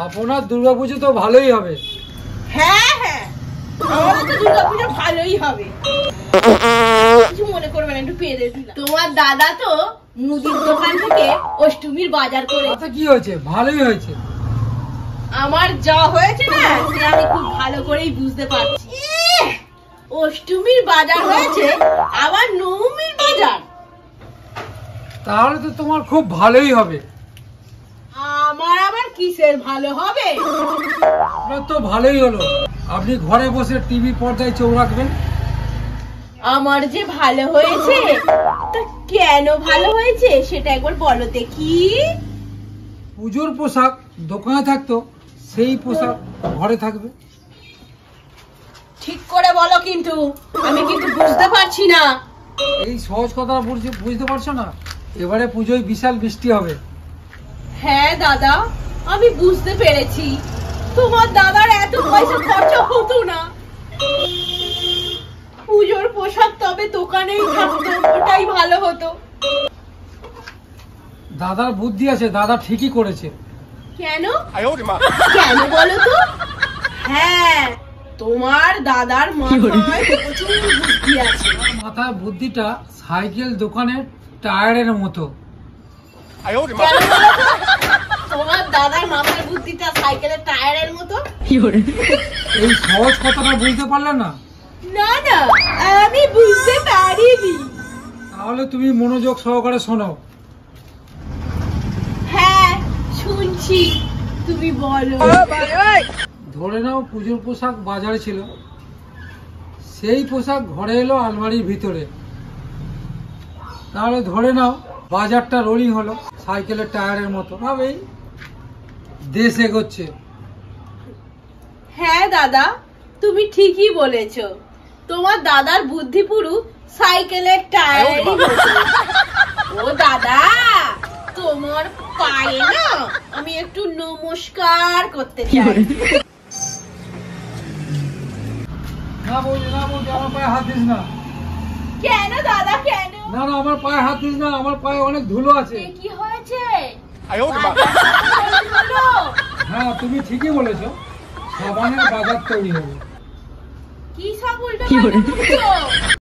আপনার দুর্গাপুজো তো ভালোই হবে। হ্যাঁ হ্যাঁ, আমাদের তো দুর্গাপুজো ভালোই হবে, কিছু মনে করবেন না, একটু পেরে দিলাম। তোমার দাদা তো মুদির দোকান থেকে অষ্টমীর বাজার করে। আচ্ছা কি হয়েছে? ভালোই হয়েছে। আমার যা হয়েছে না সে আমি খুব ভালো করেই বুঝতে পারছি। অষ্টমীর বাজার হয়েছে, আবার নবমীর বাজার। তাহলে তো তোমার খুব ভালোই হবে। আমার আবার কিসের ভালো হবে? আপনার তো ভালোই হলো, আপনি ঘরে বসে টিভি পর্দায় চোখ রাখবেন। আমার যে ভালো হয়েছে, তা কেন ভালো হয়েছে সেটা একবার বলো দেখি। পুজোর পোশাক দোকানে থাকতো, সেই পোশাক ঘরে থাকবে। ঠিক করে বলো, কিন্তু আমি কিন্তু বুঝতে পারছি না। এই সহজ কথা বুঝতে পারছো না? এবারে পুজোয় বিশাল বৃষ্টি হবে। হ্যাঁ দাদা, আমি বুঝতে পেরেছি। তোমার দাদার এত পয়সা খরচা হতো না, পুজোর পোশাক তবে দোকানেই থাকতো, ওটাই ভালো হতো। দাদার বুদ্ধি আছে, দাদা ঠিকই করেছে। কেন কেন বলো তো? হ্যাঁ, তোমার দাদার মাথায় প্রচুর বুদ্ধি আছে। মাথায় বুদ্ধিটা সাইকেল দোকানের টায়ারের মতো। কেন বলো তো? তোমার দাদার মাথার বুদ্ধিটা সাইকেলের টায়ারের মতো। এই সহজ কথাটা বুঝতে পারলে না? না না, আমি বুঝতে পারিনি। তাহলে তুমি মনোযোগ সহকারে শোনো। হ্যাঁ শুনছি, তুমি বলো। ধরে নাও পুজোর পোশাক বাজারে ছিল, সেই পোশাক ঘরে এলো আলমারির ভিতরে। তাহলে ধরে নাও বাজারটা রোলিং হলো সাইকেলের টায়ারের মতো ভাবেই দেশ এগোচ্ছে। হ্যাঁ দাদা, তুমি ঠিকই বলেছ। তোমার দাদার বুদ্ধি পুরু সাইকেলের টায়ারেরই মতো। ও দাদা, তোমার পায়ে না আমি একটু নমস্কার করতে চাই। না বলছি আমার পায়ে হাত দিস না। কেন দাদা কেন? না না, আমার পায়ে হাত দিস না, আমার পায়ে অনেক ধুলো আছে। কি হয়েছে? হ্যাঁ তুমি ঠিকই বলেছো, সাবানের বাজার তৈরি হবে। কি সব উল্টো